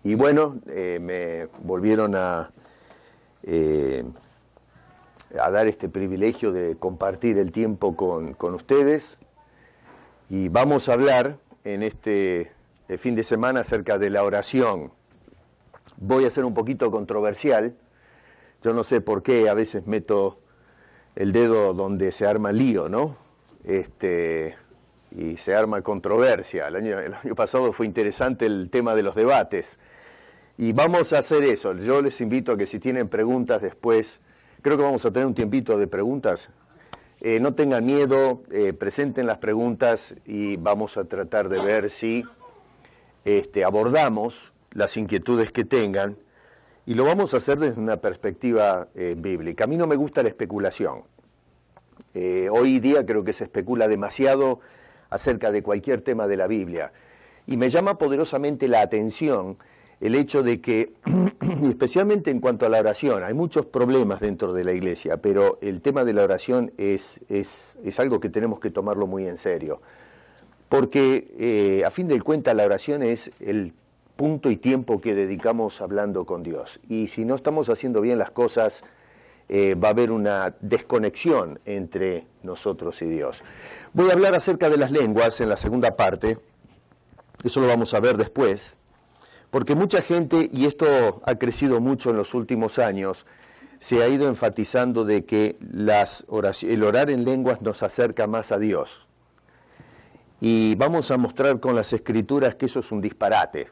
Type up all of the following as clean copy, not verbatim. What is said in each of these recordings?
Y bueno, me volvieron a dar este privilegio de compartir el tiempo con ustedes. Y vamos a hablar en este fin de semana acerca de la oración. Voy a ser un poquito controversial. Yo no sé por qué a veces meto el dedo donde se arma lío, ¿no? Y se arma controversia. El año pasado fue interesante el tema de los debates. Y vamos a hacer eso. Yo les invito a que si tienen preguntas después, creo que vamos a tener un tiempito de preguntas. No tengan miedo, presenten las preguntas y vamos a tratar de ver si abordamos las inquietudes que tengan. Y lo vamos a hacer desde una perspectiva bíblica. A mí no me gusta la especulación. Hoy día creo que se especula demasiado acerca de cualquier tema de la Biblia. Y me llama poderosamente la atención el hecho de que, especialmente en cuanto a la oración, hay muchos problemas dentro de la iglesia, pero el tema de la oración es algo que tenemos que tomarlo muy en serio. Porque, a fin de cuentas, la oración es el punto y tiempo que dedicamos hablando con Dios. Y si no estamos haciendo bien las cosas, va a haber una desconexión entre nosotros y Dios. Voy a hablar acerca de las lenguas en la segunda parte, eso lo vamos a ver después, porque mucha gente, y esto ha crecido mucho en los últimos años, se ha ido enfatizando de que el orar en lenguas nos acerca más a Dios. Y vamos a mostrar con las Escrituras que eso es un disparate,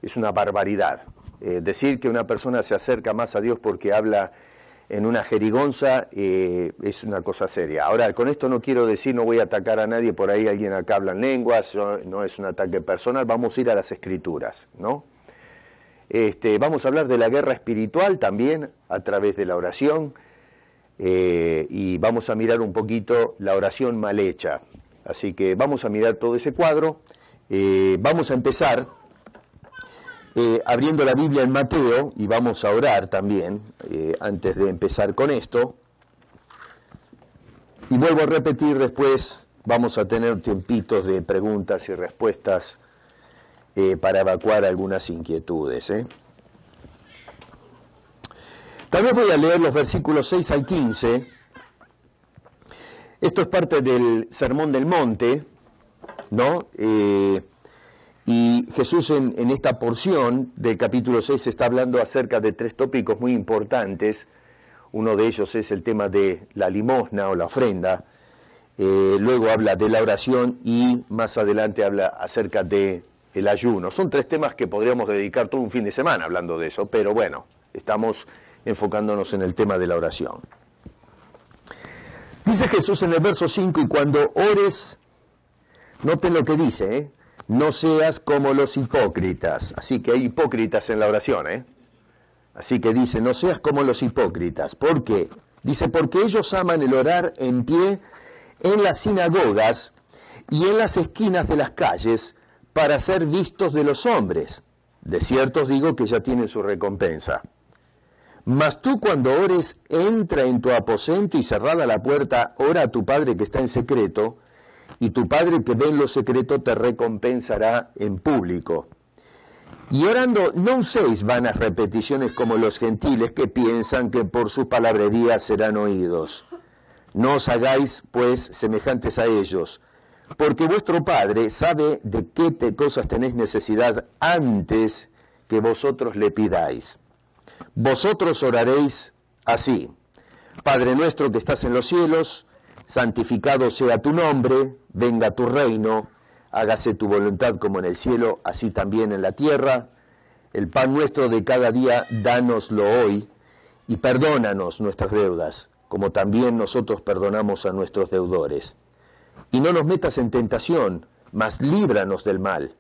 es una barbaridad. Decir que una persona se acerca más a Dios porque habla en una jerigonza es una cosa seria. Ahora, con esto no quiero decir, no voy a atacar a nadie, por ahí alguien acá habla en lenguas, no es un ataque personal, vamos a ir a las Escrituras, ¿no? Vamos a hablar de la guerra espiritual también a través de la oración y vamos a mirar un poquito la oración mal hecha. Así que vamos a mirar todo ese cuadro. Vamos a empezar abriendo la Biblia en Mateo, y vamos a orar también, antes de empezar con esto. Y vuelvo a repetir, después vamos a tener tiempitos de preguntas y respuestas para evacuar algunas inquietudes. Tal vez voy a leer los versículos 6 al 15. Esto es parte del Sermón del Monte, ¿no? Y Jesús en esta porción del capítulo 6 está hablando acerca de tres tópicos muy importantes. Uno de ellos es el tema de la limosna o la ofrenda. Luego habla de la oración y más adelante habla acerca del ayuno. Son tres temas que podríamos dedicar todo un fin de semana hablando de eso, pero bueno, estamos enfocándonos en el tema de la oración. Dice Jesús en el verso 5, y cuando ores, noten lo que dice, no seas como los hipócritas. Así que hay hipócritas en la oración, Así que dice, no seas como los hipócritas. ¿Por qué? Dice, porque ellos aman el orar en pie en las sinagogas y en las esquinas de las calles para ser vistos de los hombres. De cierto os digo que ya tienen su recompensa. Mas tú cuando ores, entra en tu aposento y cerrada la puerta, ora a tu Padre que está en secreto, y tu Padre que ve en lo secreto te recompensará en público. Y orando no uséis vanas repeticiones como los gentiles que piensan que por sus palabrerías serán oídos. No os hagáis, pues, semejantes a ellos, porque vuestro Padre sabe de qué cosas tenéis necesidad antes que vosotros le pidáis. Vosotros oraréis así: Padre nuestro que estás en los cielos, santificado sea tu nombre, venga tu reino, hágase tu voluntad como en el cielo, así también en la tierra. El pan nuestro de cada día, dánoslo hoy, y perdónanos nuestras deudas, como también nosotros perdonamos a nuestros deudores. Y no nos metas en tentación, mas líbranos del mal,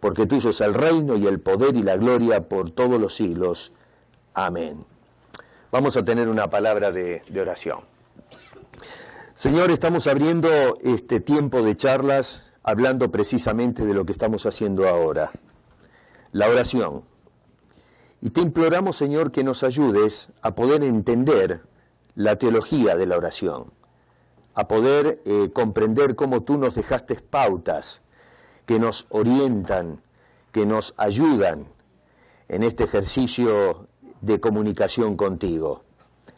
porque tuyo es el reino y el poder y la gloria por todos los siglos. Amén. Vamos a tener una palabra de oración. Señor, estamos abriendo este tiempo de charlas hablando precisamente de lo que estamos haciendo ahora, la oración. Y te imploramos, Señor, que nos ayudes a poder entender la teología de la oración, a poder comprender cómo tú nos dejaste pautas que nos orientan, que nos ayudan en este ejercicio de comunicación contigo.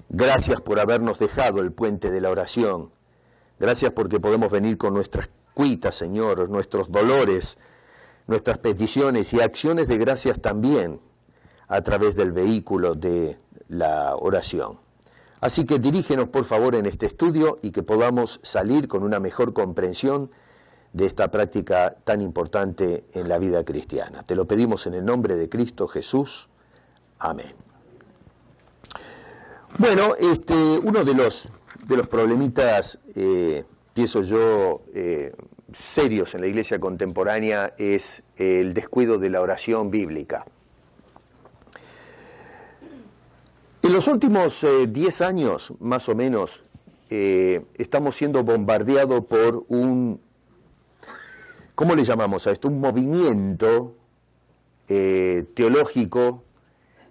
Gracias por habernos dejado el puente de la oración. Gracias porque podemos venir con nuestras cuitas, Señor, nuestros dolores, nuestras peticiones y acciones de gracias también a través del vehículo de la oración. Así que dirígenos, por favor, en este estudio y que podamos salir con una mejor comprensión de esta práctica tan importante en la vida cristiana. Te lo pedimos en el nombre de Cristo Jesús. Amén. Bueno, uno de los problemitas, pienso yo, serios en la iglesia contemporánea es el descuido de la oración bíblica. En los últimos 10 años, más o menos, estamos siendo bombardeados por un, ¿cómo le llamamos a esto? Un movimiento teológico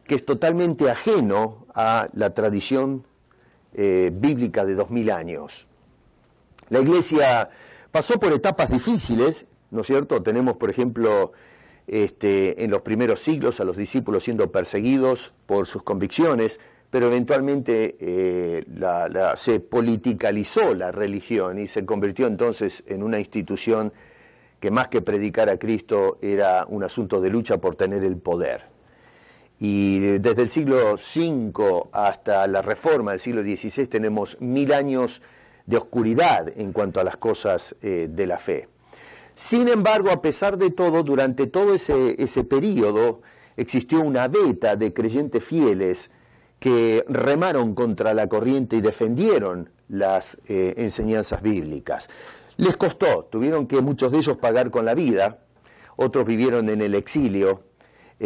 que es totalmente ajeno a la tradición bíblica de 2000 años. La iglesia pasó por etapas difíciles, ¿no es cierto? Tenemos, por ejemplo, en los primeros siglos a los discípulos siendo perseguidos por sus convicciones, pero eventualmente se politicalizó la religión y se convirtió entonces en una institución que más que predicar a Cristo era un asunto de lucha por tener el poder. Y desde el siglo V hasta la Reforma del siglo XVI tenemos 1000 años de oscuridad en cuanto a las cosas de la fe. Sin embargo, a pesar de todo, durante todo ese periodo existió una veta de creyentes fieles que remaron contra la corriente y defendieron las enseñanzas bíblicas. Les costó, tuvieron que muchos de ellos pagar con la vida, otros vivieron en el exilio,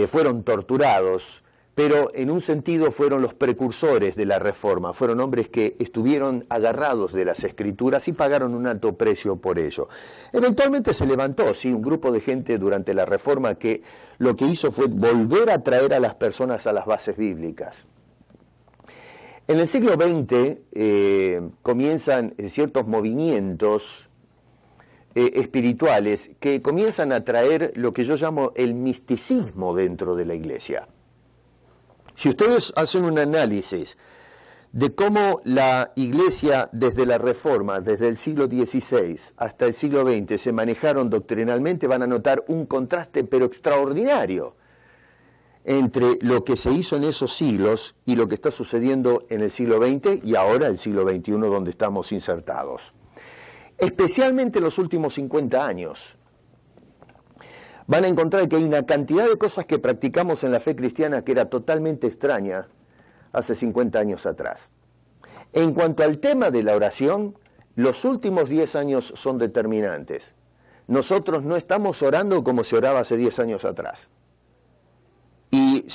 fueron torturados, pero en un sentido fueron los precursores de la Reforma, fueron hombres que estuvieron agarrados de las Escrituras y pagaron un alto precio por ello. Eventualmente se levantó, sí, un grupo de gente durante la Reforma que lo que hizo fue volver a traer a las personas a las bases bíblicas. En el siglo XX comienzan ciertos movimientos espirituales que comienzan a traer lo que yo llamo el misticismo dentro de la iglesia. Si ustedes hacen un análisis de cómo la iglesia desde la Reforma, desde el siglo XVI hasta el siglo XX se manejaron doctrinalmente, van a notar un contraste pero extraordinario entre lo que se hizo en esos siglos y lo que está sucediendo en el siglo XX y ahora el siglo XXI donde estamos insertados. Especialmente en los últimos 50 años. Van a encontrar que hay una cantidad de cosas que practicamos en la fe cristiana que era totalmente extraña hace 50 años atrás. En cuanto al tema de la oración, los últimos 10 años son determinantes. Nosotros no estamos orando como se oraba hace 10 años atrás. Y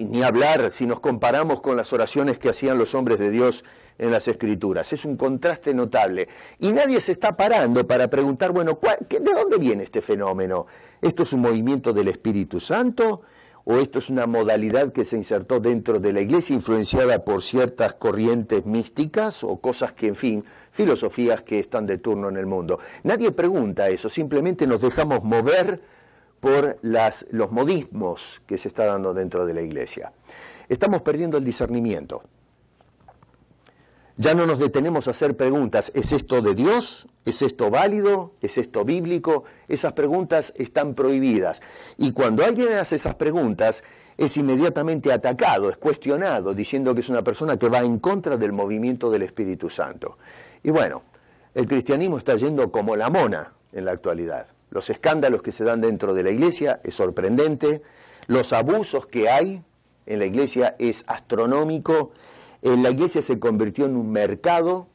ni hablar, si nos comparamos con las oraciones que hacían los hombres de Dios en las Escrituras. Es un contraste notable. Y nadie se está parando para preguntar, bueno, ¿de dónde viene este fenómeno? ¿Esto es un movimiento del Espíritu Santo? ¿O esto es una modalidad que se insertó dentro de la iglesia influenciada por ciertas corrientes místicas o cosas que, en fin, filosofías que están de turno en el mundo? Nadie pregunta eso, simplemente nos dejamos mover por los modismos que se está dando dentro de la iglesia. Estamos perdiendo el discernimiento. Ya no nos detenemos a hacer preguntas, ¿es esto de Dios? ¿Es esto válido? ¿Es esto bíblico? Esas preguntas están prohibidas. Y cuando alguien hace esas preguntas, es inmediatamente atacado, es cuestionado, diciendo que es una persona que va en contra del movimiento del Espíritu Santo. Y bueno, el cristianismo está yendo como la mona en la actualidad. Los escándalos que se dan dentro de la iglesia es sorprendente, los abusos que hay en la iglesia es astronómico, la iglesia se convirtió en un mercado.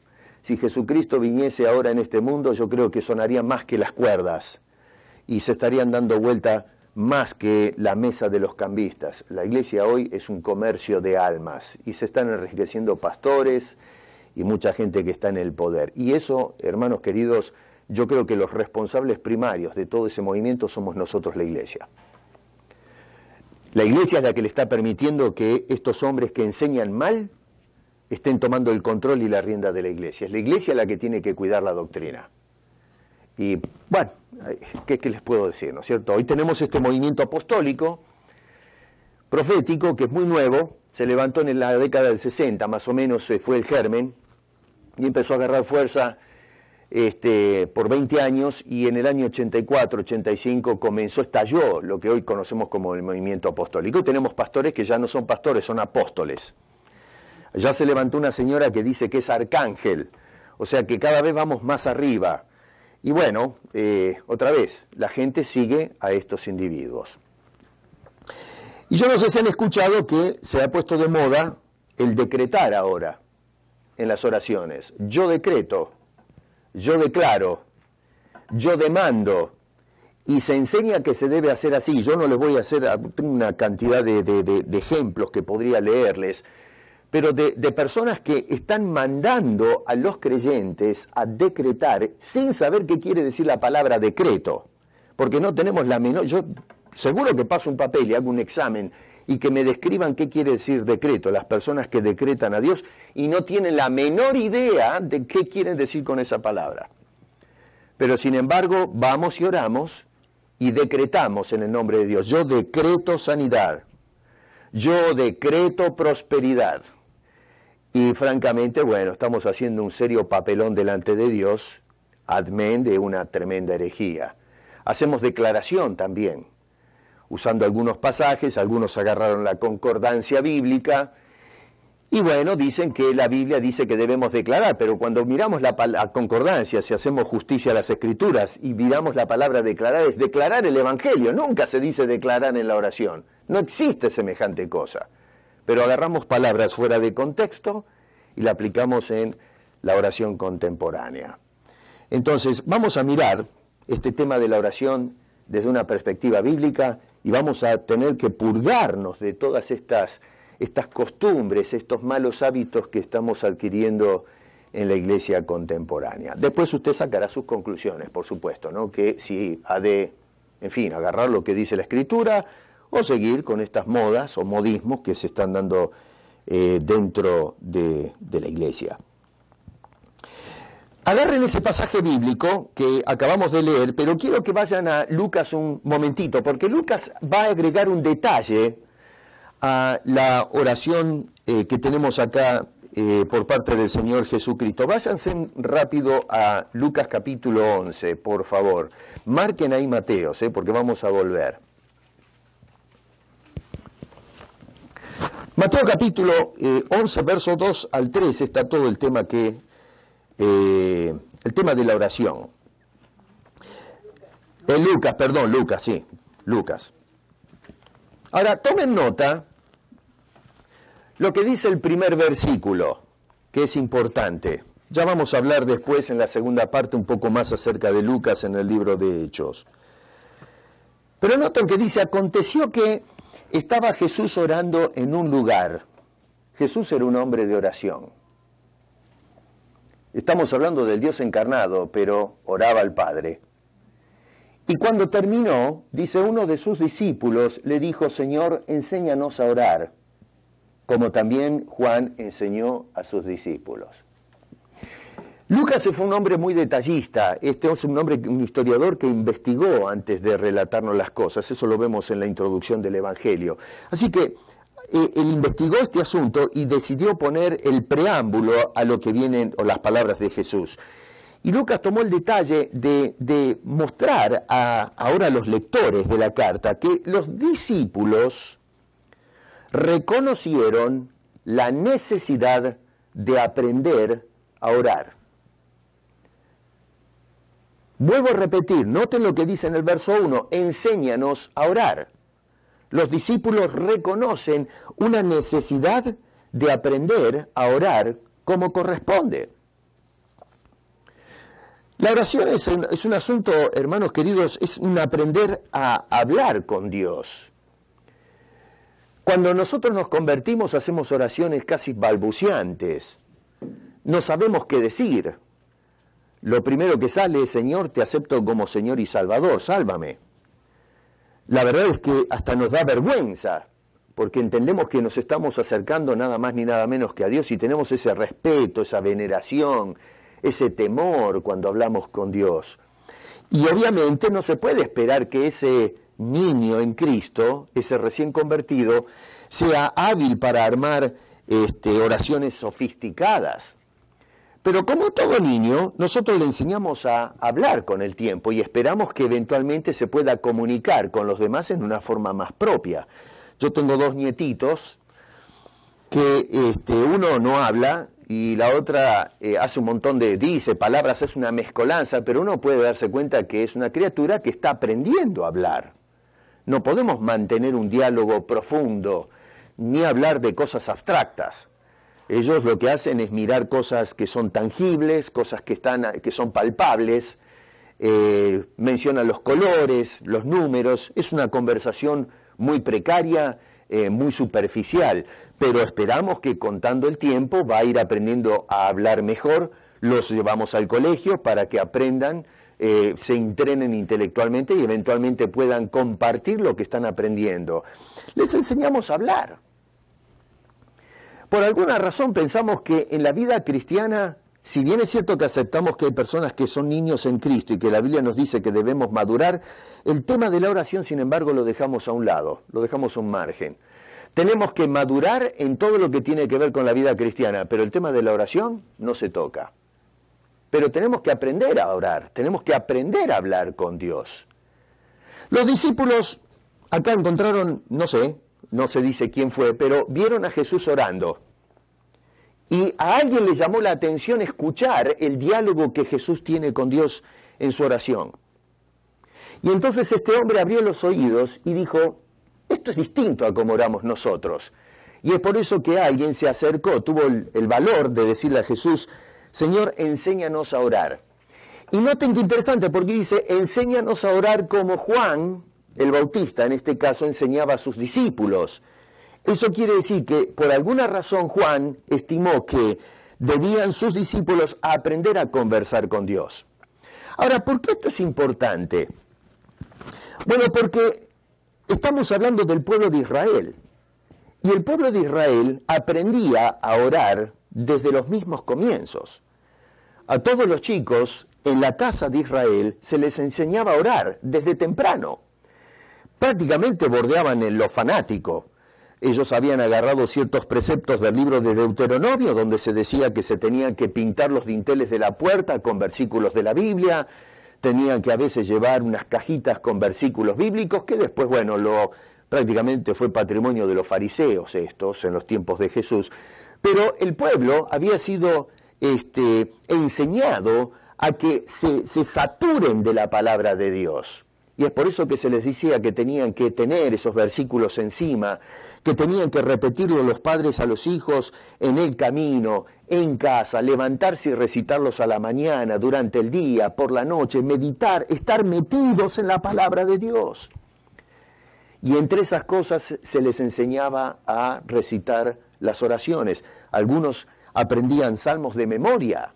Si Jesucristo viniese ahora en este mundo, yo creo que sonarían más que las cuerdas y se estarían dando vuelta más que la mesa de los cambistas. La iglesia hoy es un comercio de almas y se están enriqueciendo pastores y mucha gente que está en el poder. Y eso, hermanos queridos, yo creo que los responsables primarios de todo ese movimiento somos nosotros, la iglesia. La iglesia es la que le está permitiendo que estos hombres que enseñan mal estén tomando el control y la rienda de la iglesia. Es la iglesia la que tiene que cuidar la doctrina. Y bueno, ¿qué les puedo decir, no es cierto? Hoy tenemos este movimiento apostólico profético que es muy nuevo, se levantó en la década del 60, más o menos fue el germen, y empezó a agarrar fuerza por 20 años, y en el año 84, 85 estalló lo que hoy conocemos como el movimiento apostólico. Tenemos pastores que ya no son pastores, son apóstoles. Ya se levantó una señora que dice que es arcángel, o sea que cada vez vamos más arriba. Y bueno, otra vez, la gente sigue a estos individuos. Y yo no sé si han escuchado que se ha puesto de moda el decretar ahora en las oraciones. Yo decreto, yo declaro, yo demando, y se enseña que se debe hacer así. Yo no les voy a hacer, tengo una cantidad de ejemplos que podría leerles, pero de personas que están mandando a los creyentes a decretar sin saber qué quiere decir la palabra decreto, porque no tenemos la menor... Yo seguro que paso un papel y hago un examen y que me describan qué quiere decir decreto, las personas que decretan a Dios y no tienen la menor idea de qué quieren decir con esa palabra. Pero sin embargo, vamos y oramos y decretamos en el nombre de Dios. Yo decreto sanidad, yo decreto prosperidad. Y francamente, bueno, estamos haciendo un serio papelón delante de Dios, admen de una tremenda herejía. Hacemos declaración también, usando algunos pasajes, algunos agarraron la concordancia bíblica, y bueno, dicen que la Biblia dice que debemos declarar, pero cuando miramos la concordancia, si hacemos justicia a las Escrituras y miramos la palabra declarar, es declarar el Evangelio, nunca se dice declarar en la oración, no existe semejante cosa. Pero agarramos palabras fuera de contexto y la aplicamos en la oración contemporánea. Entonces, vamos a mirar este tema de la oración desde una perspectiva bíblica y vamos a tener que purgarnos de todas estas costumbres, estos malos hábitos que estamos adquiriendo en la iglesia contemporánea. Después usted sacará sus conclusiones, por supuesto, ¿no? Que si ha de, en fin, agarrar lo que dice la Escritura o seguir con estas modas o modismos que se están dando dentro de la iglesia. Agarren ese pasaje bíblico que acabamos de leer, pero quiero que vayan a Lucas un momentito, porque Lucas va a agregar un detalle a la oración que tenemos acá por parte del Señor Jesucristo. Váyanse rápido a Lucas capítulo 11, por favor. Marquen ahí Mateos, porque vamos a volver. Mateo capítulo 11, verso 2 al 3, está todo el tema el tema de la oración. Lucas. Ahora, tomen nota lo que dice el primer versículo, que es importante. Ya vamos a hablar después en la segunda parte un poco más acerca de Lucas en el libro de Hechos. Pero noten que dice, aconteció que estaba Jesús orando en un lugar. Jesús era un hombre de oración. Estamos hablando del Dios encarnado, pero oraba al Padre. Y cuando terminó, dice, uno de sus discípulos le dijo, Señor, enséñanos a orar, como también Juan enseñó a sus discípulos. Lucas fue un hombre muy detallista. Este es un historiador que investigó antes de relatarnos las cosas. Eso lo vemos en la introducción del Evangelio. Así que él investigó este asunto y decidió poner el preámbulo a lo que vienen o las palabras de Jesús. Y Lucas tomó el detalle de mostrar ahora a los lectores de la carta que los discípulos reconocieron la necesidad de aprender a orar. Vuelvo a repetir, noten lo que dice en el verso 1, enséñanos a orar. Los discípulos reconocen una necesidad de aprender a orar como corresponde. La oración es un asunto, hermanos queridos, es un aprender a hablar con Dios. Cuando nosotros nos convertimos hacemos oraciones casi balbuceantes. No sabemos qué decir. Lo primero que sale es, Señor, te acepto como Señor y Salvador, sálvame. La verdad es que hasta nos da vergüenza, porque entendemos que nos estamos acercando nada más ni nada menos que a Dios y tenemos ese respeto, esa veneración, ese temor cuando hablamos con Dios. Y obviamente no se puede esperar que ese niño en Cristo, ese recién convertido, sea hábil para armar oraciones sofisticadas. Pero como todo niño, nosotros le enseñamos a hablar con el tiempo y esperamos que eventualmente se pueda comunicar con los demás en una forma más propia. Yo tengo 2 nietitos que uno no habla y la otra hace un montón dice palabras, es una mezcolanza, pero uno puede darse cuenta que es una criatura que está aprendiendo a hablar. No podemos mantener un diálogo profundo ni hablar de cosas abstractas. Ellos lo que hacen es mirar cosas que son tangibles, cosas que son palpables, mencionan los colores, los números. Es una conversación muy precaria, muy superficial, pero esperamos que contando el tiempo va a ir aprendiendo a hablar mejor. Los llevamos al colegio para que aprendan, se entrenen intelectualmente y eventualmente puedan compartir lo que están aprendiendo. Les enseñamos a hablar. Por alguna razón pensamos que en la vida cristiana, si bien es cierto que aceptamos que hay personas que son niños en Cristo y que la Biblia nos dice que debemos madurar, el tema de la oración, sin embargo, lo dejamos a un lado, lo dejamos a un margen. Tenemos que madurar en todo lo que tiene que ver con la vida cristiana, pero el tema de la oración no se toca. Pero tenemos que aprender a orar, tenemos que aprender a hablar con Dios. Los discípulos acá encontraron, no se dice quién fue, pero vieron a Jesús orando. Y a alguien le llamó la atención escuchar el diálogo que Jesús tiene con Dios en su oración. Y entonces este hombre abrió los oídos y dijo, esto es distinto a como oramos nosotros. Y es por eso que alguien se acercó, tuvo el valor de decirle a Jesús, Señor, enséñanos a orar. Y noten qué interesante, porque dice, enséñanos a orar como Juan, el Bautista, en este caso, enseñaba a sus discípulos. Eso quiere decir que, por alguna razón, Juan estimó que debían sus discípulos aprender a conversar con Dios. Ahora, ¿por qué esto es importante? Bueno, porque estamos hablando del pueblo de Israel. Y el pueblo de Israel aprendía a orar desde los mismos comienzos. A todos los chicos en la casa de Israel se les enseñaba a orar desde temprano. Prácticamente bordeaban en lo fanático. Ellos habían agarrado ciertos preceptos del libro de Deuteronomio, donde se decía que se tenían que pintar los dinteles de la puerta con versículos de la Biblia, tenían que a veces llevar unas cajitas con versículos bíblicos, que después, prácticamente fue patrimonio de los fariseos estos en los tiempos de Jesús. Pero el pueblo había sido enseñado a que se saturen de la palabra de Dios. Y es por eso que se les decía que tenían que tener esos versículos encima, que tenían que repetirlo los padres a los hijos en el camino, en casa, levantarse y recitarlos a la mañana, durante el día, por la noche, meditar, estar metidos en la palabra de Dios. Y entre esas cosas se les enseñaba a recitar las oraciones. Algunos aprendían salmos de memoria.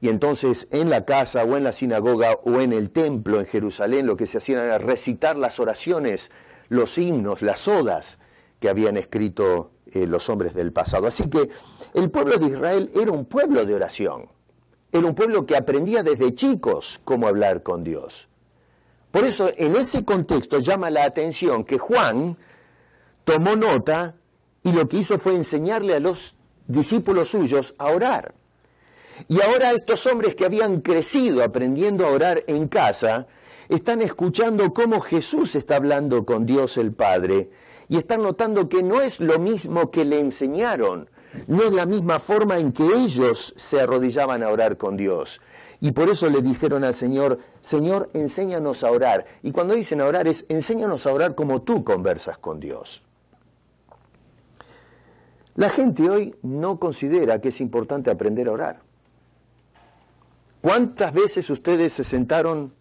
Y entonces en la casa o en la sinagoga o en el templo en Jerusalén lo que se hacían era recitar las oraciones, los himnos, las odas que habían escrito los hombres del pasado. Así que el pueblo de Israel era un pueblo de oración. Era un pueblo que aprendía desde chicos cómo hablar con Dios. Por eso en ese contexto llama la atención que Juan tomó nota y lo que hizo fue enseñarle a los discípulos suyos a orar. Y ahora estos hombres que habían crecido aprendiendo a orar en casa, están escuchando cómo Jesús está hablando con Dios el Padre, y están notando que no es lo mismo que le enseñaron, no es la misma forma en que ellos se arrodillaban a orar con Dios. Y por eso le dijeron al Señor, Señor, enséñanos a orar. Y cuando dicen a orar es, enséñanos a orar como tú conversas con Dios. La gente hoy no considera que es importante aprender a orar. ¿Cuántas veces ustedes se sentaron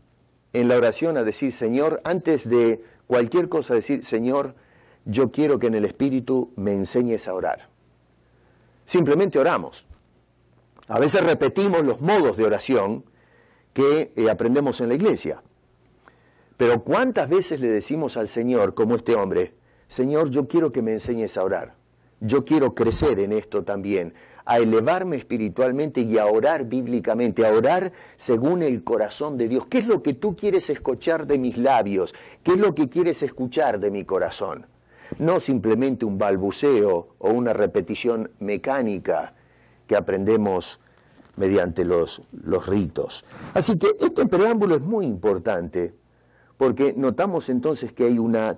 en la oración a decir, Señor, antes de cualquier cosa decir, Señor, yo quiero que en el Espíritu me enseñes a orar? Simplemente oramos. A veces repetimos los modos de oración que aprendemos en la iglesia. Pero ¿cuántas veces le decimos al Señor, como este hombre, Señor, yo quiero que me enseñes a orar? yo quiero crecer en esto también, a elevarme espiritualmente y a orar bíblicamente, a orar según el corazón de Dios. ¿Qué es lo que tú quieres escuchar de mis labios? ¿Qué es lo que quieres escuchar de mi corazón? No simplemente un balbuceo o una repetición mecánica que aprendemos mediante los ritos. Así que este preámbulo es muy importante, porque notamos entonces que hay una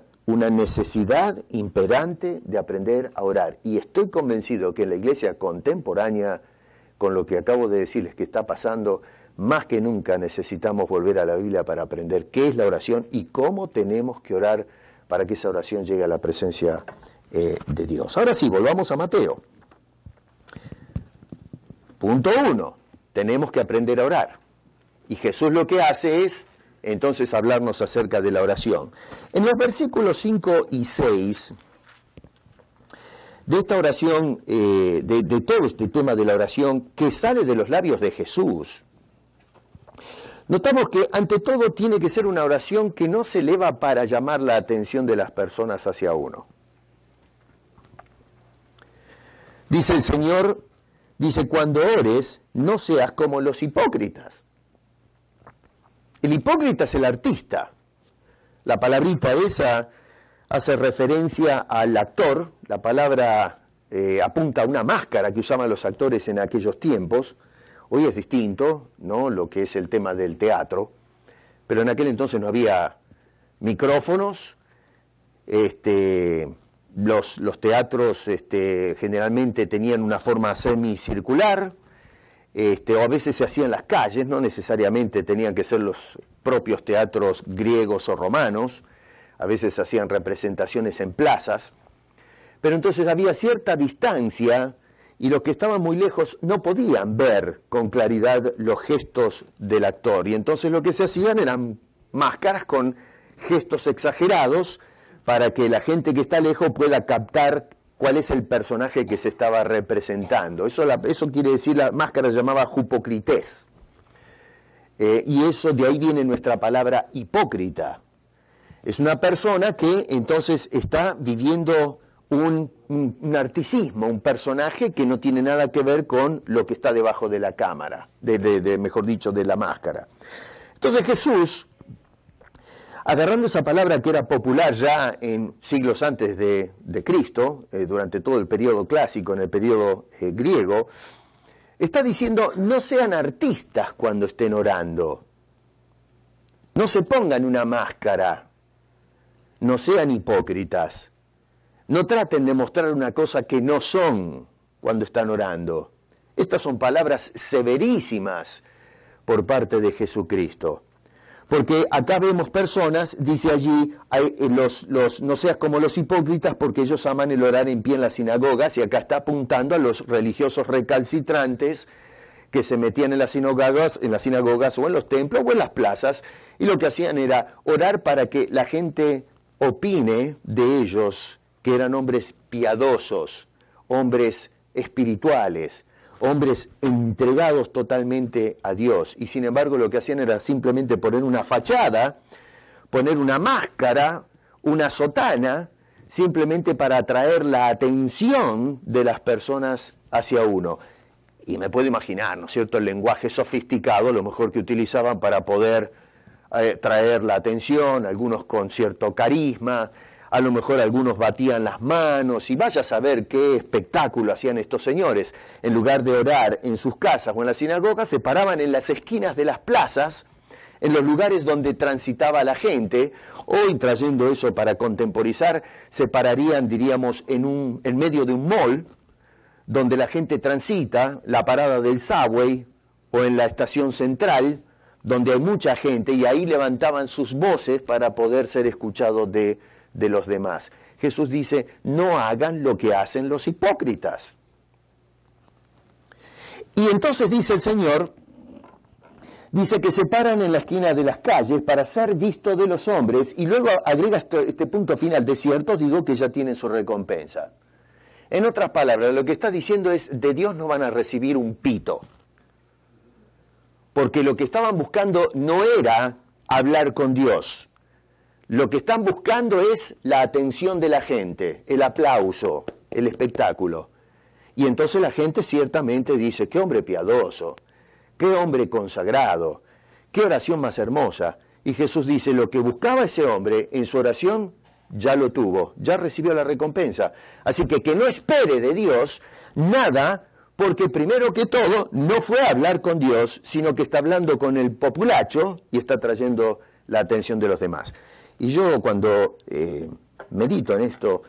necesidad imperante de aprender a orar. Y estoy convencido que en la iglesia contemporánea, con lo que acabo de decirles que está pasando, más que nunca necesitamos volver a la Biblia para aprender qué es la oración y cómo tenemos que orar para que esa oración llegue a la presencia de Dios. Ahora sí, volvamos a Mateo. Punto 1, tenemos que aprender a orar. Y Jesús lo que hace es, entonces, hablarnos acerca de la oración. En los versículos 5 y 6, de esta oración, de todo este tema de la oración, que sale de los labios de Jesús, notamos que, ante todo, tiene que ser una oración que no se eleva para llamar la atención de las personas hacia uno. Dice el Señor, dice, cuando ores, no seas como los hipócritas. El hipócrita es el artista. La palabrita esa hace referencia al actor. La palabra apunta a una máscara que usaban los actores en aquellos tiempos. Hoy es distinto, ¿no?, lo que es el tema del teatro. Pero en aquel entonces no había micrófonos. Los teatros generalmente tenían una forma semicircular. O a veces se hacía en las calles, no necesariamente tenían que ser los propios teatros griegos o romanos, a veces se hacían representaciones en plazas, pero entonces había cierta distancia y los que estaban muy lejos no podían ver con claridad los gestos del actor, y entonces lo que se hacían eran máscaras con gestos exagerados para que la gente que está lejos pueda captar cuál es el personaje que se estaba representando. Eso quiere decir, la máscara se llamaba hupocrités. Y eso, de ahí viene nuestra palabra hipócrita. Es una persona que entonces está viviendo un narcisismo, un personaje que no tiene nada que ver con lo que está debajo de la cámara, mejor dicho, de la máscara. Entonces Jesús, agarrando esa palabra que era popular ya en siglos antes de Cristo, durante todo el periodo clásico, en el periodo griego, está diciendo, no sean artistas cuando estén orando, no se pongan una máscara, no sean hipócritas, no traten de mostrar una cosa que no son cuando están orando. Estas son palabras severísimas por parte de Jesucristo. Porque acá vemos personas, dice allí, no seas como los hipócritas porque ellos aman el orar en pie en las sinagogas, y acá está apuntando a los religiosos recalcitrantes que se metían en las sinagogas o en los templos o en las plazas, y lo que hacían era orar para que la gente opine de ellos que eran hombres piadosos, hombres espirituales, hombres entregados totalmente a Dios, y sin embargo lo que hacían era simplemente poner una fachada, poner una máscara, una sotana, simplemente para atraer la atención de las personas hacia uno. Y me puedo imaginar, ¿no es cierto?, el lenguaje sofisticado, lo mejor que utilizaban para poder traer la atención, algunos con cierto carisma, a lo mejor algunos batían las manos, y vaya a saber qué espectáculo hacían estos señores. En lugar de orar en sus casas o en las sinagogas, se paraban en las esquinas de las plazas, en los lugares donde transitaba la gente. Hoy, trayendo eso para contemporizar, se pararían, diríamos, en medio de un mall, donde la gente transita, la parada del subway, o en la estación central, donde hay mucha gente, y ahí levantaban sus voces para poder ser escuchados de los demás. Jesús dice, no hagan lo que hacen los hipócritas. Y entonces dice el Señor, dice que se paran en la esquina de las calles para ser visto de los hombres, y luego agrega este punto final, de cierto digo que ya tienen su recompensa. En otras palabras, lo que está diciendo es, de Dios no van a recibir un pito, porque lo que estaban buscando no era hablar con Dios. Lo que están buscando es la atención de la gente, el aplauso, el espectáculo. Y entonces la gente ciertamente dice, qué hombre piadoso, qué hombre consagrado, qué oración más hermosa. Y Jesús dice, lo que buscaba ese hombre en su oración ya lo tuvo, ya recibió la recompensa. Así que no espere de Dios nada, porque primero que todo no fue a hablar con Dios, sino que está hablando con el populacho y está trayendo la atención de los demás. Y yo cuando medito en esto,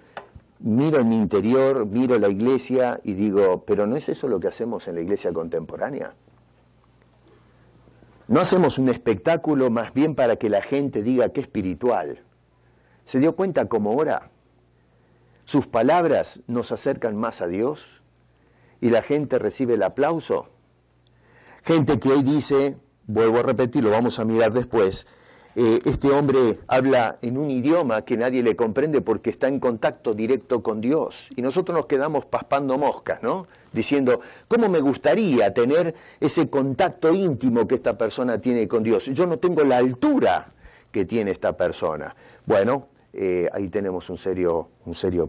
miro en mi interior, miro la iglesia y digo, pero ¿no es eso lo que hacemos en la iglesia contemporánea? ¿No hacemos un espectáculo más bien para que la gente diga que espiritual? ¿Se dio cuenta cómo ora? Sus palabras nos acercan más a Dios y la gente recibe el aplauso. Gente que hoy dice, vuelvo a repetir, lo vamos a mirar después, este hombre habla en un idioma que nadie le comprende porque está en contacto directo con Dios. Y nosotros nos quedamos paspando moscas, ¿no? Diciendo, ¿cómo me gustaría tener ese contacto íntimo que esta persona tiene con Dios? Yo no tengo la altura que tiene esta persona. Bueno, ahí tenemos un serio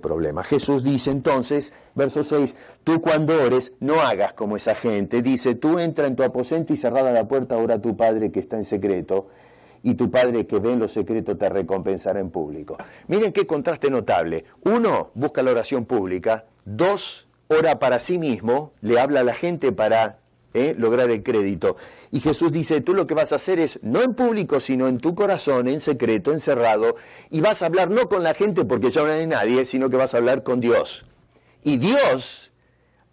problema. Jesús dice entonces, verso 6, tú cuando ores no hagas como esa gente. Dice, tú entra en tu aposento y cerrada la puerta, ora a tu Padre que está en secreto, y tu Padre que ve en lo secreto te recompensará en público. Miren qué contraste notable. 1, busca la oración pública. 2, ora para sí mismo, le habla a la gente para lograr el crédito. Y Jesús dice, tú lo que vas a hacer es, no en público, sino en tu corazón, en secreto, encerrado, y vas a hablar no con la gente porque ya no hay nadie, sino que vas a hablar con Dios. Y Dios,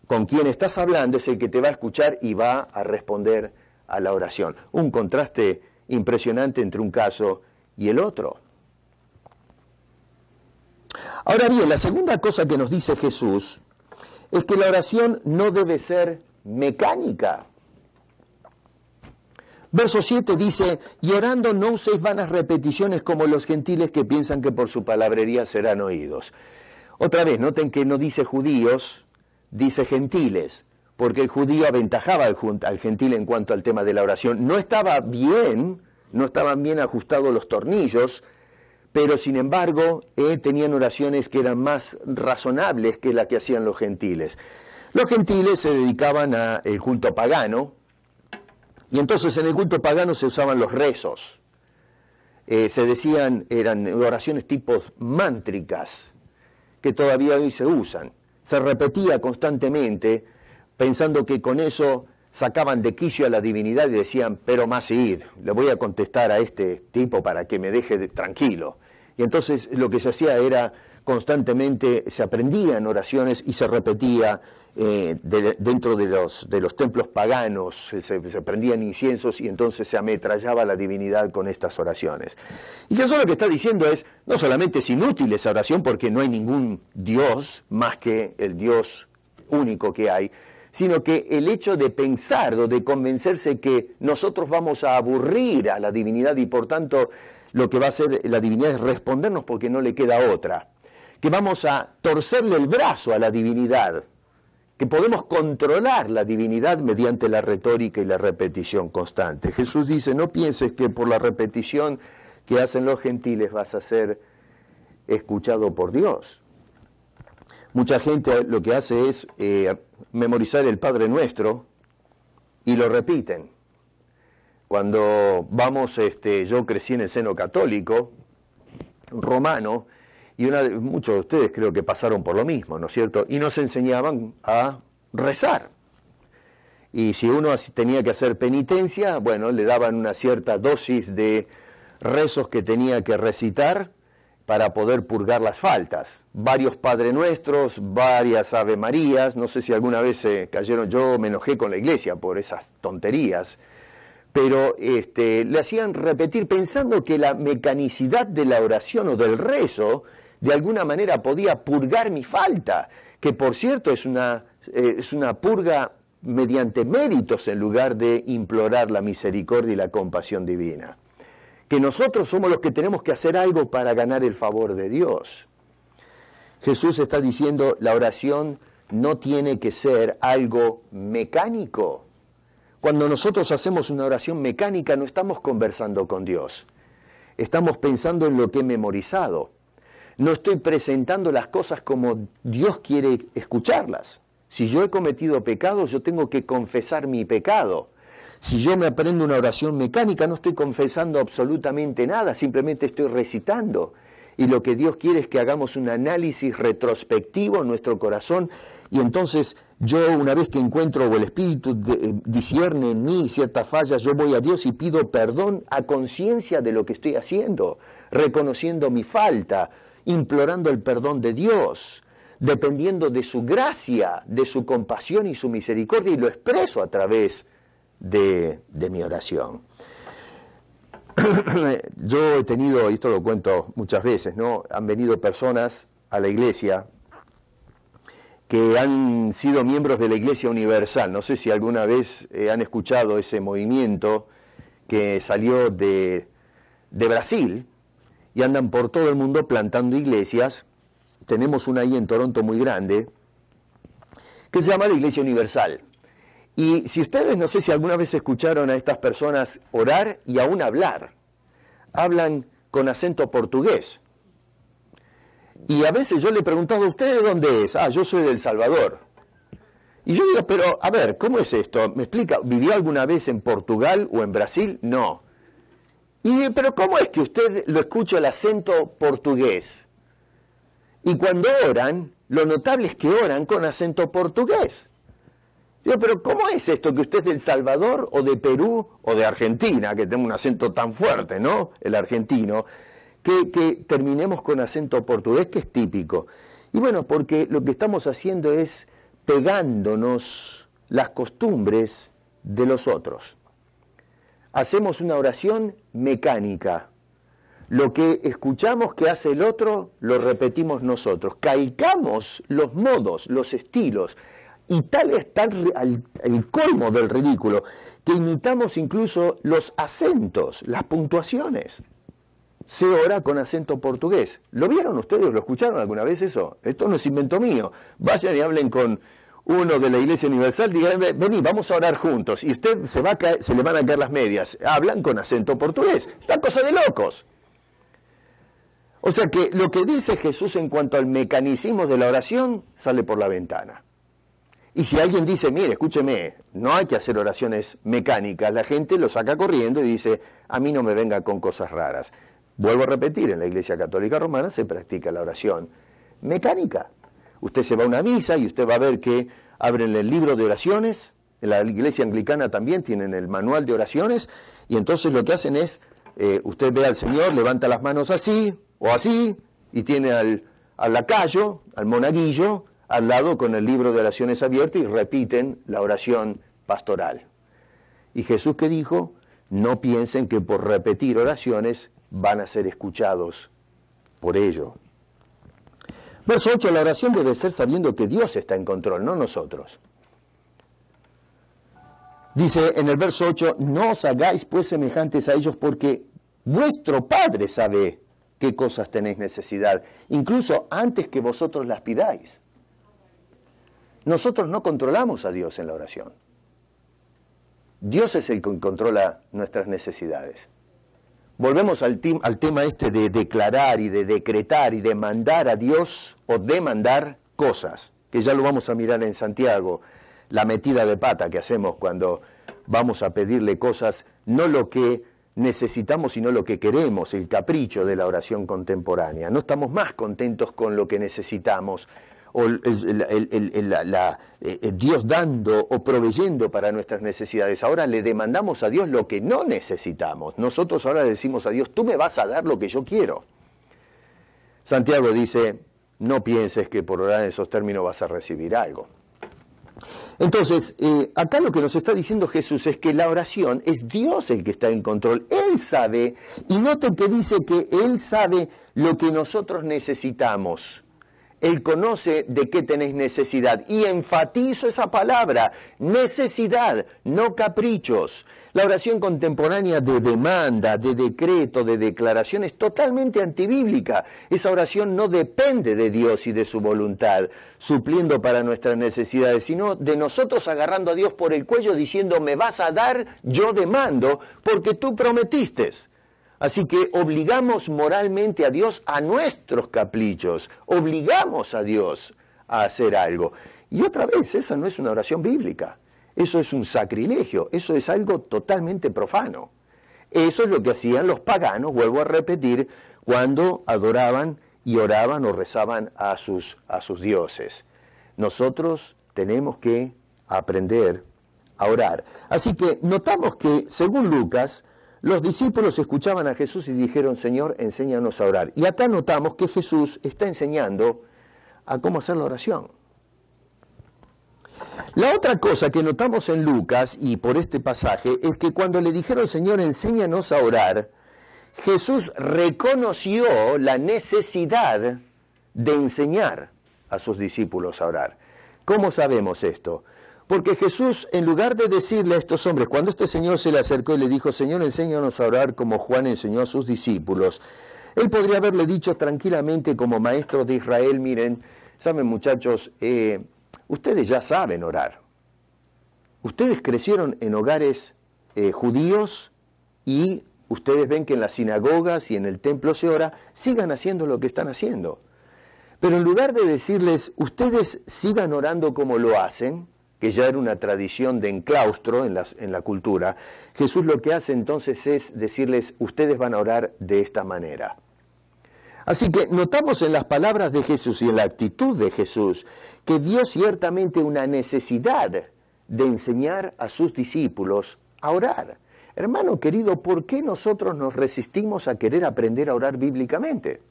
con quien estás hablando, es el que te va a escuchar y va a responder a la oración. Un contraste impresionante entre un caso y el otro. Ahora bien, la segunda cosa que nos dice Jesús es que la oración no debe ser mecánica. Verso 7 dice, y orando no uséis vanas repeticiones como los gentiles que piensan que por su palabrería serán oídos. Otra vez, noten que no dice judíos, dice gentiles, porque el judío aventajaba al gentil en cuanto al tema de la oración. No estaban bien ajustados los tornillos, pero sin embargo tenían oraciones que eran más razonables que las que hacían los gentiles. Los gentiles se dedicaban al culto pagano, y entonces en el culto pagano se usaban los rezos. Se decían, eran oraciones tipos mántricas, que todavía hoy se usan. Se repetía constantemente, pensando que con eso sacaban de quicio a la divinidad y decían, pero más id, le voy a contestar a este tipo para que me deje tranquilo. Y entonces lo que se hacía era constantemente, se aprendían oraciones y se repetía dentro de los templos paganos, se prendían inciensos y entonces se ametrallaba la divinidad con estas oraciones. Y Jesús lo que está diciendo es, no solamente es inútil esa oración porque no hay ningún Dios más que el Dios único que hay, sino que el hecho de pensar o de convencerse que nosotros vamos a aburrir a la divinidad y por tanto lo que va a hacer la divinidad es respondernos porque no le queda otra, que vamos a torcerle el brazo a la divinidad, que podemos controlar la divinidad mediante la retórica y la repetición constante. Jesús dice, no pienses que por la repetición que hacen los gentiles vas a ser escuchado por Dios. Mucha gente lo que hace es memorizar el Padre Nuestro y lo repiten. Cuando vamos, yo crecí en el seno católico romano y muchos de ustedes creo que pasaron por lo mismo, ¿no es cierto? Y nos enseñaban a rezar. Y si uno tenía que hacer penitencia, bueno, le daban una cierta dosis de rezos que tenía que recitar para poder purgar las faltas. Varios Padre Nuestros, varias Ave Marías, no sé si alguna vez se cayeron, yo me enojé con la iglesia por esas tonterías, pero le hacían repetir pensando que la mecanicidad de la oración o del rezo de alguna manera podía purgar mi falta, que por cierto es una purga mediante méritos en lugar de implorar la misericordia y la compasión divina. Que nosotros somos los que tenemos que hacer algo para ganar el favor de Dios. Jesús está diciendo, la oración no tiene que ser algo mecánico. Cuando nosotros hacemos una oración mecánica no estamos conversando con Dios. Estamos pensando en lo que he memorizado. no estoy presentando las cosas como Dios quiere escucharlas. Si yo he cometido pecado, yo tengo que confesar mi pecado. Si yo me aprendo una oración mecánica, no estoy confesando absolutamente nada, simplemente estoy recitando. Y lo que Dios quiere es que hagamos un análisis retrospectivo en nuestro corazón, y entonces yo, una vez que encuentro o el Espíritu discierne en mí ciertas fallas, yo voy a Dios y pido perdón a conciencia de lo que estoy haciendo, reconociendo mi falta, implorando el perdón de Dios, dependiendo de su gracia, de su compasión y su misericordia, y lo expreso a través de mi oración. Yo he tenido, y esto lo cuento muchas veces, ¿no? Han venido personas a la iglesia que han sido miembros de la Iglesia Universal. No sé si alguna vez han escuchado ese movimiento que salió de Brasil, y andan por todo el mundo plantando iglesias. Tenemos una ahí en Toronto muy grande, que se llama la Iglesia Universal. Y si ustedes, no sé si alguna vez escucharon a estas personas orar y aún hablar, hablan con acento portugués. Y a veces yo le he preguntado, ¿usted de dónde es? Yo soy de El Salvador. Y yo digo, pero a ver, ¿cómo es esto? ¿Me explica? ¿Vivió alguna vez en Portugal o en Brasil? No. Y pero ¿cómo es que usted lo escucha el acento portugués? Y cuando oran, lo notable es que oran con acento portugués. Digo, pero ¿cómo es esto que usted es de El Salvador o de Perú o de Argentina, que tiene un acento tan fuerte, ¿no? El argentino, que terminemos con acento portugués, que es típico. Y bueno, porque lo que estamos haciendo es pegándonos las costumbres de los otros. Hacemos una oración mecánica. Lo que escuchamos que hace el otro, lo repetimos nosotros. Calcamos los modos, los estilos, y tal está el colmo del ridículo, que imitamos incluso los acentos, las puntuaciones. Se ora con acento portugués. ¿Lo vieron ustedes? ¿Lo escucharon alguna vez eso? Esto no es invento mío. Vayan y hablen con uno de la Iglesia Universal, digan, vení, vamos a orar juntos. Y usted se le van a caer las medias. Hablan con acento portugués. Es una cosa de locos. O sea que lo que dice Jesús en cuanto al mecanicismo de la oración sale por la ventana. Y si alguien dice, mire, escúcheme, no hay que hacer oraciones mecánicas, la gente lo saca corriendo y dice, a mí no me venga con cosas raras. Vuelvo a repetir, en la Iglesia Católica Romana se practica la oración mecánica. Usted se va a una misa y usted va a ver que abren el libro de oraciones, en la Iglesia Anglicana también tienen el manual de oraciones, y entonces lo que hacen es, usted ve al Señor, levanta las manos así o así, y tiene al lacayo, al monaguillo, al lado con el libro de oraciones abierto, y repiten la oración pastoral. Y Jesús, ¿qué dijo? No piensen que por repetir oraciones van a ser escuchados por ello. Verso 8, la oración debe ser sabiendo que Dios está en control, no nosotros. Dice en el verso 8, no os hagáis pues semejantes a ellos, porque vuestro Padre sabe qué cosas tenéis necesidad, incluso antes que vosotros las pidáis. Nosotros no controlamos a Dios en la oración. Dios es el que controla nuestras necesidades. Volvemos al tema este de declarar y de decretar y de mandar a Dios o demandar cosas, que ya lo vamos a mirar en Santiago, la metida de pata que hacemos cuando vamos a pedirle cosas, no lo que necesitamos, sino lo que queremos, el capricho de la oración contemporánea. No estamos más contentos con lo que necesitamos, o Dios dando o proveyendo para nuestras necesidades. Ahora le demandamos a Dios lo que no necesitamos. Nosotros ahora le decimos a Dios, tú me vas a dar lo que yo quiero. Santiago dice, no pienses que por orar en esos términos vas a recibir algo. Entonces, acá lo que nos está diciendo Jesús es que la oración es Dios el que está en control. Él sabe, y noten que dice que Él sabe lo que nosotros necesitamos. Él conoce de qué tenéis necesidad. Y enfatizo esa palabra, necesidad, no caprichos. La oración contemporánea de demanda, de decreto, de declaración es totalmente antibíblica. Esa oración no depende de Dios y de su voluntad, supliendo para nuestras necesidades, sino de nosotros agarrando a Dios por el cuello diciendo, me vas a dar, yo demando, porque tú prometiste. Así que obligamos moralmente a Dios a nuestros caprichos, obligamos a Dios a hacer algo. Y otra vez, esa no es una oración bíblica, eso es un sacrilegio, eso es algo totalmente profano. Eso es lo que hacían los paganos, vuelvo a repetir, cuando adoraban y oraban o rezaban a sus dioses. Nosotros tenemos que aprender a orar. Así que notamos que, según Lucas, los discípulos escuchaban a Jesús y dijeron, Señor, enséñanos a orar. Y acá notamos que Jesús está enseñando a cómo hacer la oración. La otra cosa que notamos en Lucas, y por este pasaje, es que cuando le dijeron, Señor, enséñanos a orar, Jesús reconoció la necesidad de enseñar a sus discípulos a orar. ¿Cómo sabemos esto? Porque Jesús, en lugar de decirle a estos hombres, cuando este señor se le acercó y le dijo, Señor, enséñanos a orar como Juan enseñó a sus discípulos, él podría haberle dicho tranquilamente como maestro de Israel, miren, saben muchachos, ustedes ya saben orar. Ustedes crecieron en hogares judíos y ustedes ven que en las sinagogas y en el templo se ora, sigan haciendo lo que están haciendo. Pero en lugar de decirles, ustedes sigan orando como lo hacen, que ya era una tradición de enclaustro en la cultura, Jesús lo que hace entonces es decirles, ustedes van a orar de esta manera. Así que notamos en las palabras de Jesús y en la actitud de Jesús que vio ciertamente una necesidad de enseñar a sus discípulos a orar. Hermano querido, ¿por qué nosotros nos resistimos a querer aprender a orar bíblicamente?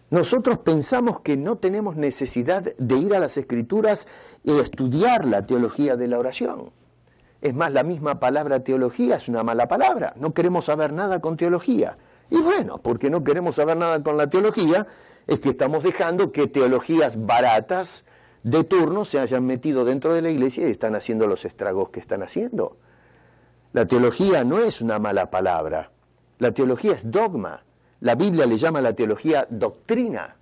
Nosotros pensamos que no tenemos necesidad de ir a las Escrituras y estudiar la teología de la oración. Es más, la misma palabra teología es una mala palabra. No queremos saber nada con teología. Y bueno, porque no queremos saber nada con la teología, es que estamos dejando que teologías baratas de turno se hayan metido dentro de la iglesia y están haciendo los estragos que están haciendo. La teología no es una mala palabra. La teología es dogma. La Biblia le llama a la teología doctrina.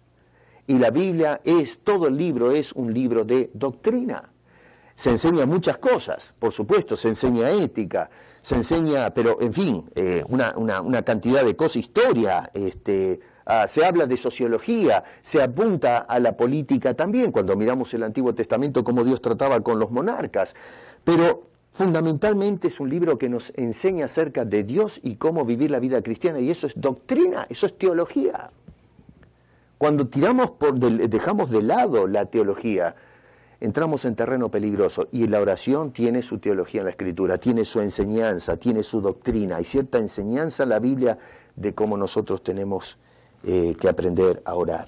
Y la Biblia todo el libro es un libro de doctrina. Se enseña muchas cosas, por supuesto, se enseña ética, se enseña, pero en fin, una cantidad de cosas, historia, se habla de sociología, se apunta a la política también, cuando miramos el Antiguo Testamento, cómo Dios trataba con los monarcas. Pero fundamentalmente es un libro que nos enseña acerca de Dios y cómo vivir la vida cristiana, y eso es doctrina, eso es teología. Cuando dejamos de lado la teología, entramos en terreno peligroso, y la oración tiene su teología en la Escritura, tiene su enseñanza, tiene su doctrina, hay cierta enseñanza en la Biblia de cómo nosotros tenemos que aprender a orar.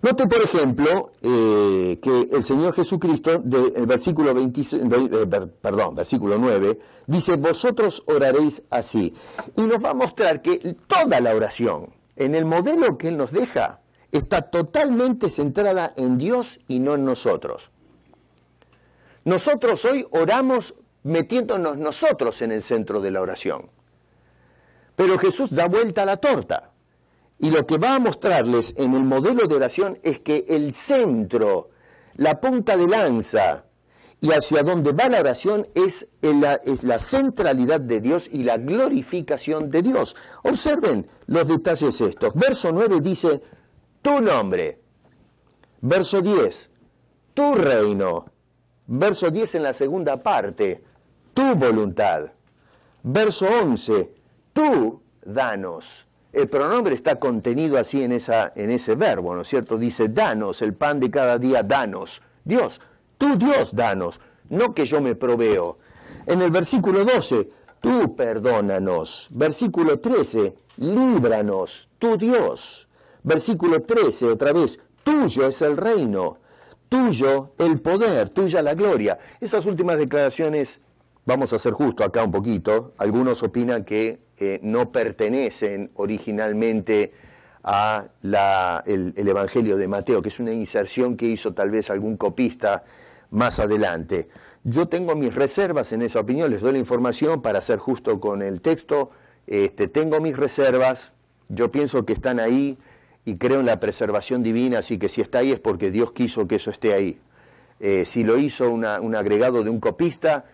Note, por ejemplo, que el Señor Jesucristo, del versículo 9, dice, vosotros oraréis así. Y nos va a mostrar que toda la oración, en el modelo que Él nos deja, está totalmente centrada en Dios y no en nosotros. Nosotros hoy oramos metiéndonos nosotros en el centro de la oración. Pero Jesús da vuelta a la torta. Y lo que va a mostrarles en el modelo de oración es que el centro, la punta de lanza y hacia donde va la oración es la centralidad de Dios y la glorificación de Dios. Observen los detalles estos. Verso 9 dice, tu nombre. Verso 10, tu reino. Verso 10 en la segunda parte, tu voluntad. Verso 11, tú danos. El pronombre está contenido así en ese verbo, ¿no es cierto? Dice, danos, el pan de cada día, danos. Dios, tú Dios, danos, no que yo me proveo. En el versículo 12, tú perdónanos. Versículo 13, líbranos, tú Dios. Versículo 13, otra vez, tuyo es el reino, tuyo el poder, tuya la gloria. Esas últimas declaraciones, vamos a ser justo acá un poquito, algunos opinan que no pertenecen originalmente a el Evangelio de Mateo, que es una inserción que hizo tal vez algún copista más adelante. Yo tengo mis reservas en esa opinión, les doy la información para ser justo con el texto, tengo mis reservas, yo pienso que están ahí y creo en la preservación divina, así que si está ahí es porque Dios quiso que eso esté ahí. Si lo hizo un agregado de un copista,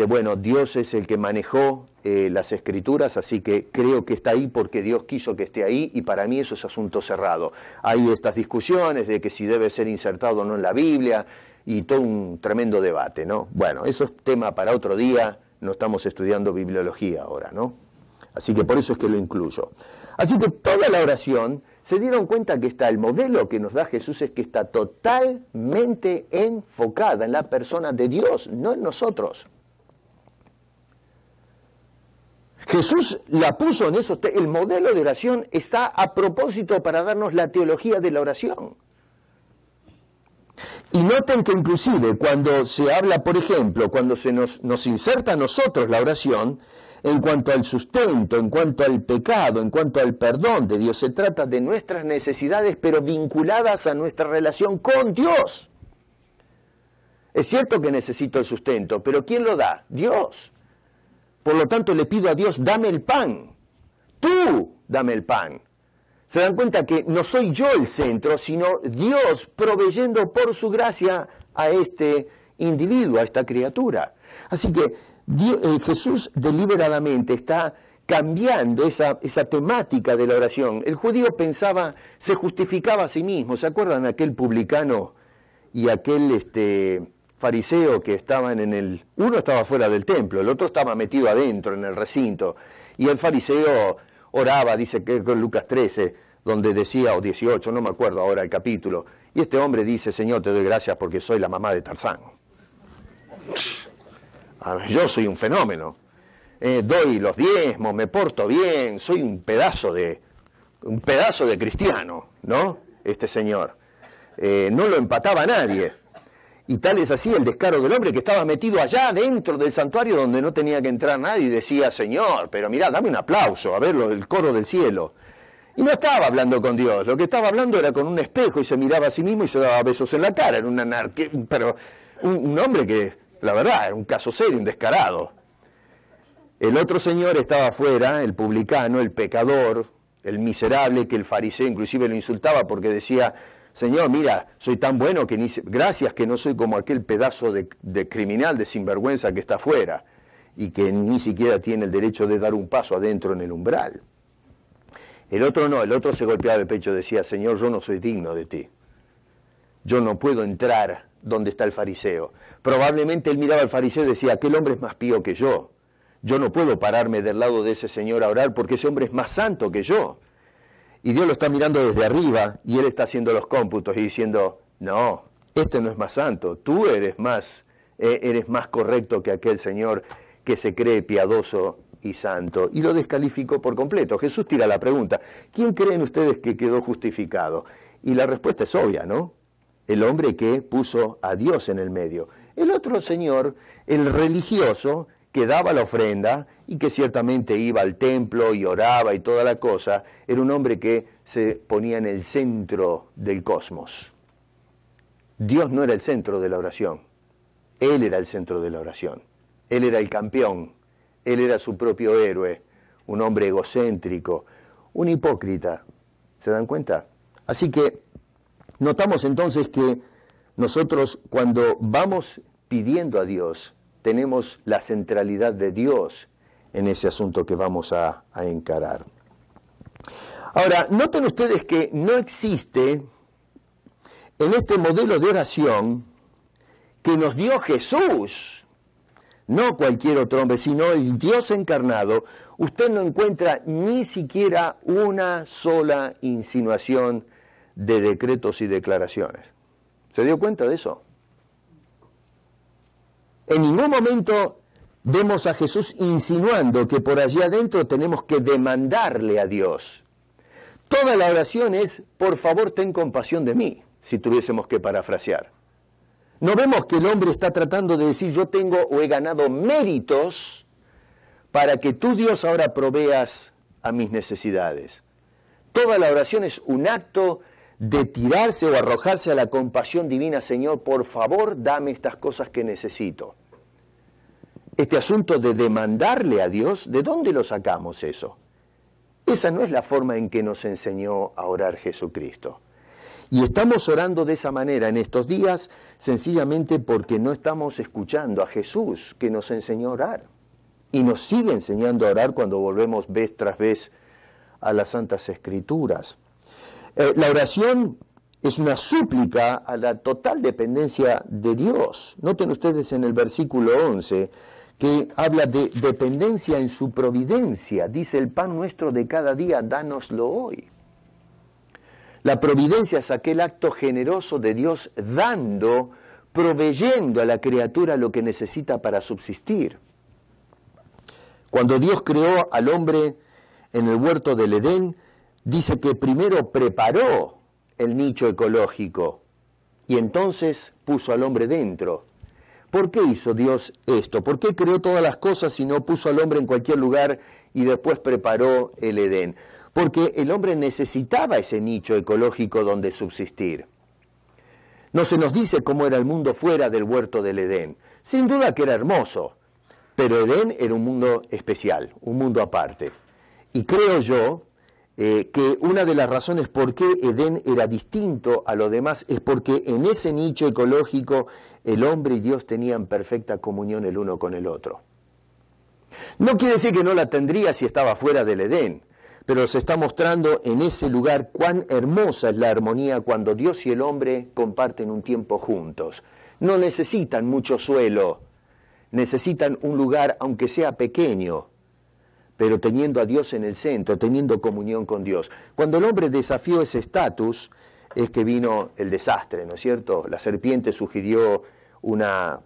bueno, Dios es el que manejó las Escrituras, así que creo que está ahí porque Dios quiso que esté ahí, y para mí eso es asunto cerrado. Hay estas discusiones de que si debe ser insertado o no en la Biblia, y todo un tremendo debate, ¿no? Bueno, eso es tema para otro día, no estamos estudiando bibliología ahora, ¿no? Así que por eso es que lo incluyo. Así que toda la oración, se dieron cuenta que el modelo que nos da Jesús es que está totalmente enfocada en la persona de Dios, no en nosotros. Jesús la puso en eso. El modelo de oración está a propósito para darnos la teología de la oración. Y noten que inclusive cuando se habla, por ejemplo, cuando se nos inserta a nosotros la oración, en cuanto al sustento, en cuanto al pecado, en cuanto al perdón de Dios, se trata de nuestras necesidades, pero vinculadas a nuestra relación con Dios. Es cierto que necesito el sustento, pero ¿quién lo da? Dios. Por lo tanto, le pido a Dios, dame el pan. Tú dame el pan. Se dan cuenta que no soy yo el centro, sino Dios proveyendo por su gracia a este individuo, a esta criatura. Así que Jesús deliberadamente está cambiando esa temática de la oración. El judío pensaba, se justificaba a sí mismo. ¿Se acuerdan de aquel publicano y aquel fariseo que estaban uno estaba fuera del templo, el otro estaba metido adentro en el recinto, y el fariseo oraba, dice que con Lucas 13, donde decía, o 18, no me acuerdo ahora el capítulo, y este hombre dice, Señor, te doy gracias porque soy la mamá de Tarzán. Yo soy un fenómeno, doy los diezmos, me porto bien, soy un pedazo de cristiano, ¿no? Este señor. No lo empataba a nadie. Y tal es así el descaro del hombre que estaba metido allá dentro del santuario donde no tenía que entrar nadie y decía, Señor, pero mirá, dame un aplauso, a ver el coro del cielo. Y no estaba hablando con Dios, lo que estaba hablando era con un espejo y se miraba a sí mismo y se daba besos en la cara. Era un hombre que, la verdad, era un caso serio, un descarado. El otro señor estaba afuera, el publicano, el pecador, el miserable, que el fariseo inclusive lo insultaba porque decía, Señor, mira, soy tan bueno que gracias que no soy como aquel pedazo de criminal, de sinvergüenza que está afuera y que ni siquiera tiene el derecho de dar un paso adentro en el umbral. El otro no, el otro se golpeaba el pecho y decía, Señor, yo no soy digno de ti. Yo no puedo entrar donde está el fariseo. Probablemente él miraba al fariseo y decía, aquel hombre es más pío que yo. Yo no puedo pararme del lado de ese señor a orar porque ese hombre es más santo que yo. Y Dios lo está mirando desde arriba y Él está haciendo los cómputos y diciendo, no, este no es más santo, tú eres más correcto que aquel señor que se cree piadoso y santo. Y lo descalificó por completo. Jesús tira la pregunta, ¿quién creen ustedes que quedó justificado? Y la respuesta es obvia, ¿no? El hombre que puso a Dios en el medio. El otro señor, el religioso, que daba la ofrenda y que ciertamente iba al templo y oraba y toda la cosa, era un hombre que se ponía en el centro del cosmos. Dios no era el centro de la oración, Él era el centro de la oración. Él era el campeón, Él era su propio héroe, un hombre egocéntrico, un hipócrita. ¿Se dan cuenta? Así que notamos entonces que nosotros cuando vamos pidiendo a Dios, tenemos la centralidad de Dios en ese asunto que vamos a encarar. Ahora, noten ustedes que no existe en este modelo de oración que nos dio Jesús, no cualquier otro hombre, sino el Dios encarnado, usted no encuentra ni siquiera una sola insinuación de decretos y declaraciones. ¿Se dio cuenta de eso? En ningún momento vemos a Jesús insinuando que por allí adentro tenemos que demandarle a Dios. Toda la oración es, por favor, ten compasión de mí, si tuviésemos que parafrasear. No vemos que el hombre está tratando de decir, yo tengo o he ganado méritos para que tú, Dios, ahora proveas a mis necesidades. Toda la oración es un acto de tirarse o arrojarse a la compasión divina. Señor, por favor, dame estas cosas que necesito. Este asunto de demandarle a Dios, ¿de dónde lo sacamos eso? Esa no es la forma en que nos enseñó a orar Jesucristo. Y estamos orando de esa manera en estos días sencillamente porque no estamos escuchando a Jesús que nos enseñó a orar. Y nos sigue enseñando a orar cuando volvemos vez tras vez a las Santas Escrituras. La oración es una súplica a la total dependencia de Dios. Noten ustedes en el versículo 11 que habla de dependencia en su providencia. Dice, el pan nuestro de cada día, dánoslo hoy. La providencia es aquel acto generoso de Dios dando, proveyendo a la criatura lo que necesita para subsistir. Cuando Dios creó al hombre en el huerto del Edén, dice que primero preparó el nicho ecológico y entonces puso al hombre dentro. ¿Por qué hizo Dios esto? ¿Por qué creó todas las cosas y no puso al hombre en cualquier lugar y después preparó el Edén? Porque el hombre necesitaba ese nicho ecológico donde subsistir. No se nos dice cómo era el mundo fuera del huerto del Edén. Sin duda que era hermoso, pero Edén era un mundo especial, un mundo aparte. Y creo yo que una de las razones por qué Edén era distinto a lo demás es porque en ese nicho ecológico el hombre y Dios tenían perfecta comunión el uno con el otro. No quiere decir que no la tendría si estaba fuera del Edén, pero se está mostrando en ese lugar cuán hermosa es la armonía cuando Dios y el hombre comparten un tiempo juntos. No necesitan mucho suelo, necesitan un lugar aunque sea pequeño, pero teniendo a Dios en el centro, teniendo comunión con Dios. Cuando el hombre desafió ese estatus, es que vino el desastre, ¿no es cierto? La serpiente sugirió una